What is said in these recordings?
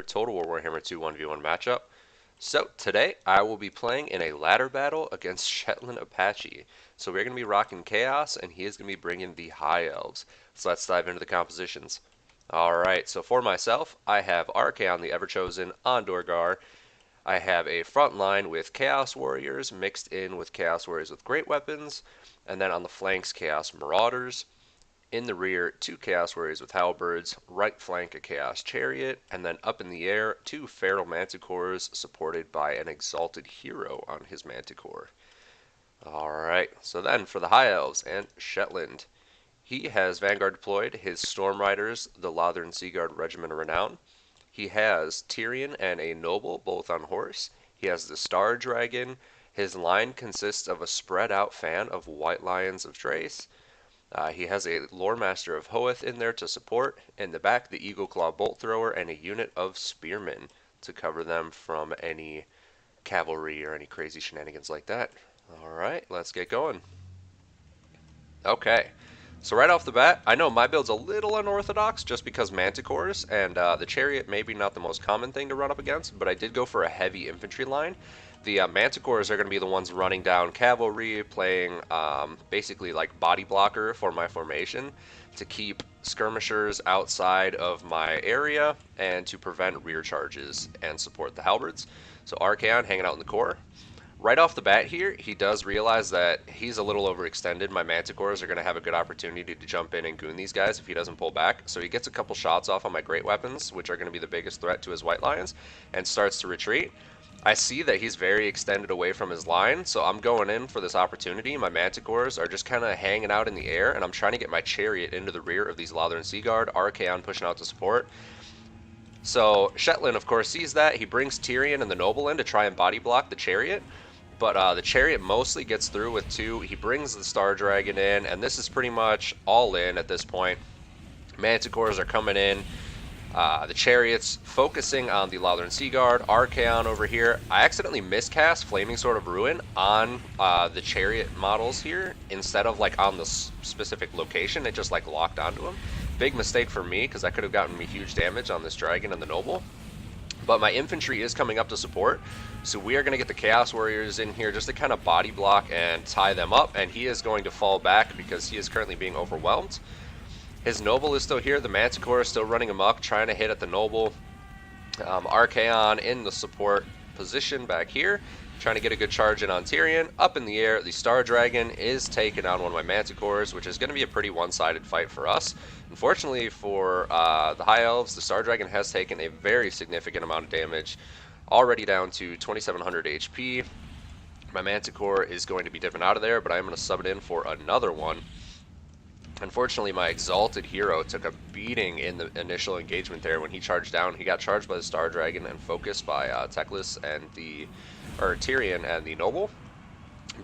another Total War Warhammer 2 1v1 matchup. So today I will be playing in a ladder battle against ShetlandApache. So we're going to be rocking Chaos and he is going to be bringing the High Elves. So let's dive into the compositions. Alright, so for myself I have Archaon the Everchosen on Dorgar. I have a front line with Chaos Warriors mixed in with Chaos Warriors with great weapons. And then on the flanks Chaos Marauders. In the rear, 2 Chaos Warriors with Halberds, right flank a Chaos Chariot, and then up in the air, 2 Feral Manticores supported by an Exalted Hero on his Manticore. Alright, so then for the High Elves and Shetland. He has Vanguard deployed, his Storm Riders, the Lothern Seaguard Regiment of Renown. He has Tyrion and a Noble, both on horse. He has the Star Dragon. His line consists of a spread out fan of White Lions of Trace. He has a Lore Master of Hoeth in there to support. In the back, the Eagle Claw Bolt Thrower and a unit of Spearmen to cover them from any cavalry or any crazy shenanigans like that. Alright, let's get going. Okay, so right off the bat, I know my build's a little unorthodox just because Manticores and the Chariot maybe not the most common thing to run up against, but I did go for a heavy infantry line. The Manticores are going to be the ones running down cavalry, playing basically like body blocker for my formation to keep skirmishers outside of my area and to prevent rear charges and support the halberds. So Archaon hanging out in the core. Right off the bat here, he does realize that he's a little overextended. My Manticores are going to have a good opportunity to jump in and goon these guys if he doesn't pull back. So he gets a couple shots off on my great weapons, which are going to be the biggest threat to his White Lions, and starts to retreat. I see that he's very extended away from his line, so I'm going in for this opportunity. My Manticores are just kind of hanging out in the air, and I'm trying to get my Chariot into the rear of these Lothern Seaguard, Archaon pushing out to support. So Shetland, of course, sees that. He brings Tyrion and the Noble in to try and body block the Chariot. But the Chariot mostly gets through with 2. He brings the Star Dragon in, and this is pretty much all in at this point. Manticores are coming in. The Chariot's focusing on the Lothern Seaguard. Archaon over here. I accidentally miscast Flaming Sword of Ruin on the Chariot models here instead of like on the specific location. It just like locked onto him. Big mistake for me because that could have gotten me huge damage on this Dragon and the Noble. But my infantry is coming up to support, so we are going to get the Chaos Warriors in here just to kind of body block and tie them up, and he is going to fall back because he is currently being overwhelmed. His Noble is still here, the Manticore is still running amok, trying to hit at the Noble. Archaon in the support position back here, trying to get a good charge in on Tyrion. Up in the air, the Star Dragon is taking on one of my Manticores, which is going to be a pretty one-sided fight for us. Unfortunately for the High Elves, the Star Dragon has taken a very significant amount of damage, already down to 2700 HP. My Manticore is going to be dipping out of there, but I'm going to sub it in for another one. Unfortunately, my Exalted Hero took a beating in the initial engagement there when he charged down. He got charged by the Star Dragon and focused by Tyrion and the Noble.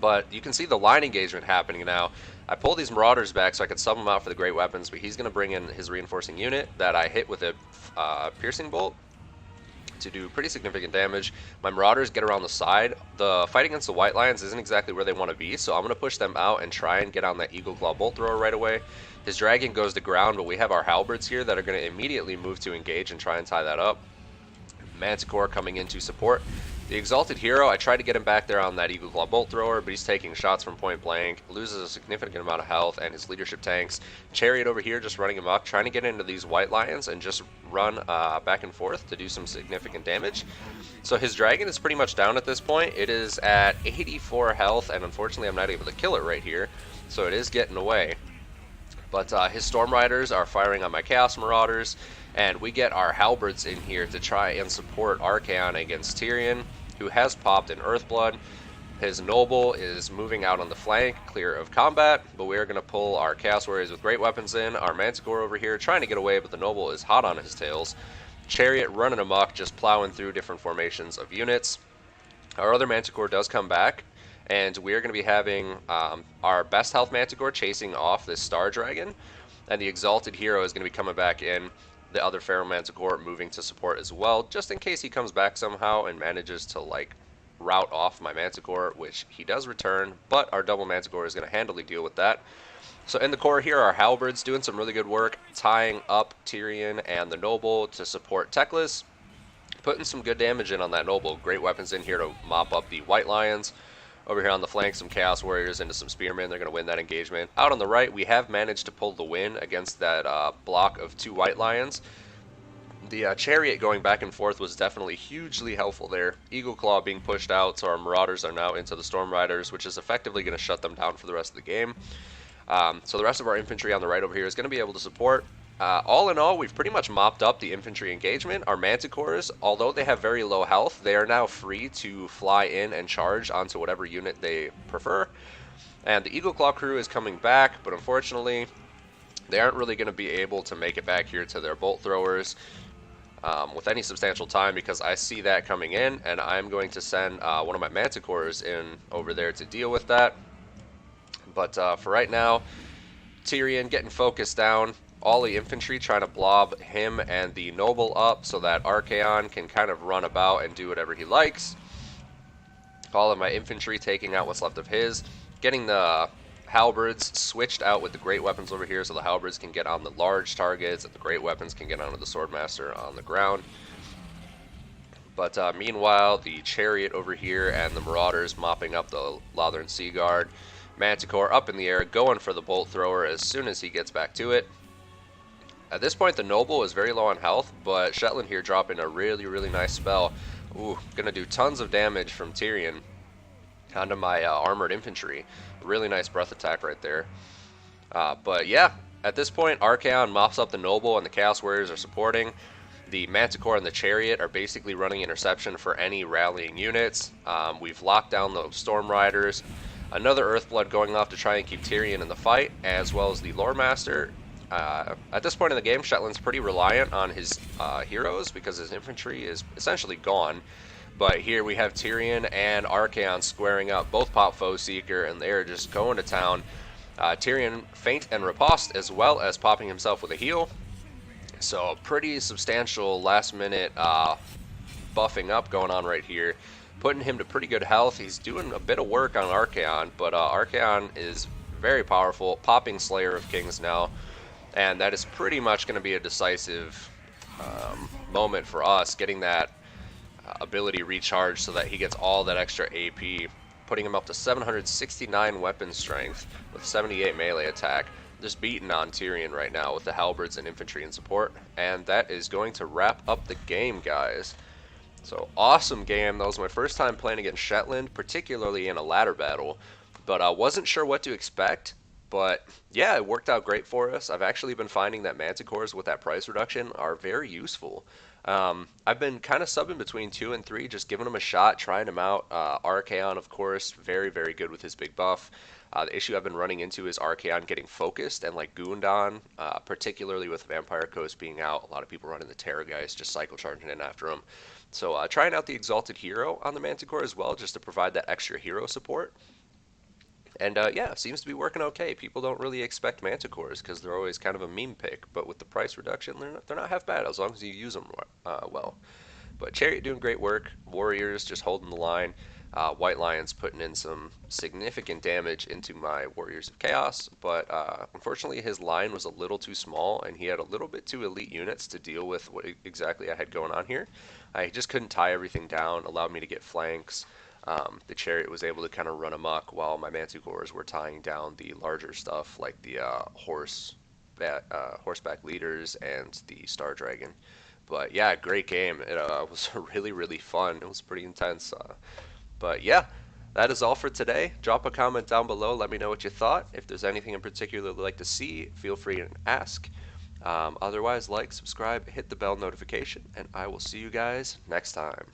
But you can see the line engagement happening now. I pulled these Marauders back so I could sub them out for the great weapons, but he's going to bring in his reinforcing unit that I hit with a piercing bolt to do pretty significant damage. My Marauders get around the side. The fight against the White Lions isn't exactly where they want to be, so I'm going to push them out and try and get on that Eagle Claw Bolt Thrower right away. His Dragon goes to ground, but we have our Halberds here that are going to immediately move to engage and try and tie that up. Manticore coming in to support. The Exalted Hero, I tried to get him back there on that Eagle Claw Bolt Thrower, but he's taking shots from point blank, loses a significant amount of health, and his leadership tanks. Chariot over here just running amok, trying to get into these White Lions and just run back and forth to do some significant damage. So his Dragon is pretty much down at this point. It is at 84 health, and unfortunately I'm not able to kill it right here, so it is getting away. But his Storm Riders are firing on my Chaos Marauders, and we get our Halberds in here to try and support Archaon against Tyrion, who has popped in Earthblood. His Noble is moving out on the flank, clear of combat, but we are going to pull our Chaos Warriors with great weapons in. Our Manticore over here trying to get away, but the Noble is hot on his tails. Chariot running amok, just plowing through different formations of units. Our other Manticore does come back, and we are going to be having our best health Manticore chasing off this Star Dragon, and the Exalted Hero is going to be coming back in. The other Feral Manticore moving to support as well, just in case he comes back somehow and manages to like rout off my Manticore, which he does return, but our double Manticore is going to handily deal with that. So in the core here, our Halberds doing some really good work, tying up Tyrion and the Noble to support Teclis. Putting some good damage in on that Noble. Great weapons in here to mop up the White Lions. Over here on the flank, some Chaos Warriors into some Spearmen. They're going to win that engagement. Out on the right, we have managed to pull the win against that block of 2 White Lions. The Chariot going back and forth was definitely hugely helpful there. Eagle Claw being pushed out, so our Marauders are now into the Storm Riders, which is effectively going to shut them down for the rest of the game. So the rest of our infantry on the right over here is going to be able to support. All in all, we've pretty much mopped up the infantry engagement. Our Manticores, although they have very low health, they are now free to fly in and charge onto whatever unit they prefer. And the Eagle Claw crew is coming back, but unfortunately, they aren't really going to be able to make it back here to their bolt throwers with any substantial time, because I see that coming in, and I'm going to send one of my Manticores in over there to deal with that. But for right now, Tyrion getting focused down. All the infantry trying to blob him and the Noble up so that Archaon can kind of run about and do whatever he likes. All of my infantry taking out what's left of his. Getting the halberds switched out with the great weapons over here so the halberds can get on the large targets and the great weapons can get onto the Swordmaster on the ground. But meanwhile, the Chariot over here and the Marauders mopping up the Lothern Sea Guard. Manticore up in the air, going for the Bolt Thrower as soon as he gets back to it. At this point, the Noble is very low on health, but Shetland here dropping a really nice spell. Ooh, gonna do tons of damage from Tyrion onto my armored infantry. Really nice breath attack right there. But yeah, at this point, Archaon mops up the Noble and the Chaos Warriors are supporting. The Manticore and the Chariot are basically running interception for any rallying units. We've locked down the Storm Riders. Another Earthblood going off to try and keep Tyrion in the fight, as well as the Lore Master. At this point in the game, Shetland's pretty reliant on his heroes because his infantry is essentially gone. But here we have Tyrion and Archaon squaring up, both pop Foe Seeker, and they're just going to town. Tyrion feint and riposte, as well as popping himself with a heal. So pretty substantial last minute buffing up going on right here, putting him to pretty good health. He's doing a bit of work on Archaon, but Archaon is very powerful, popping Slayer of Kings now. And that is pretty much going to be a decisive moment for us, getting that ability recharged so that he gets all that extra AP, putting him up to 769 weapon strength with 78 melee attack. Just beating on Tyrion right now with the halberds and infantry and support. And that is going to wrap up the game, guys. So awesome game. That was my first time playing against Shetland, particularly in a ladder battle. But I wasn't sure what to expect. But yeah, it worked out great for us. I've actually been finding that Manticores with that price reduction are very useful. I've been kind of subbing between 2 and 3, just giving them a shot, trying them out. Archaon, of course, very good with his big buff. The issue I've been running into is Archaon getting focused and like gooned on, particularly with Vampire Coast being out. A lot of people running the Terrorgeist, just cycle charging in after him. So trying out the Exalted Hero on the Manticore as well, just to provide that extra hero support. And yeah, seems to be working okay. People don't really expect Manticores because they're always kind of a meme pick, but with the price reduction, they're not half bad as long as you use them well. But Chariot doing great work. Warriors just holding the line. White Lions putting in some significant damage into my Warriors of Chaos, but unfortunately his line was a little too small and he had a little bit too elite units to deal with what exactly I had going on here. I just couldn't tie everything down, allowed me to get flanks. The Chariot was able to kind of run amok while my Manticores were tying down the larger stuff like the horseback leaders and the Star Dragon. But yeah, great game. It was really fun. It was pretty intense. But yeah, that is all for today. Drop a comment down below. Let me know what you thought. If there's anything in particular you'd like to see, feel free to ask. Otherwise, like, subscribe, hit the bell notification, and I will see you guys next time.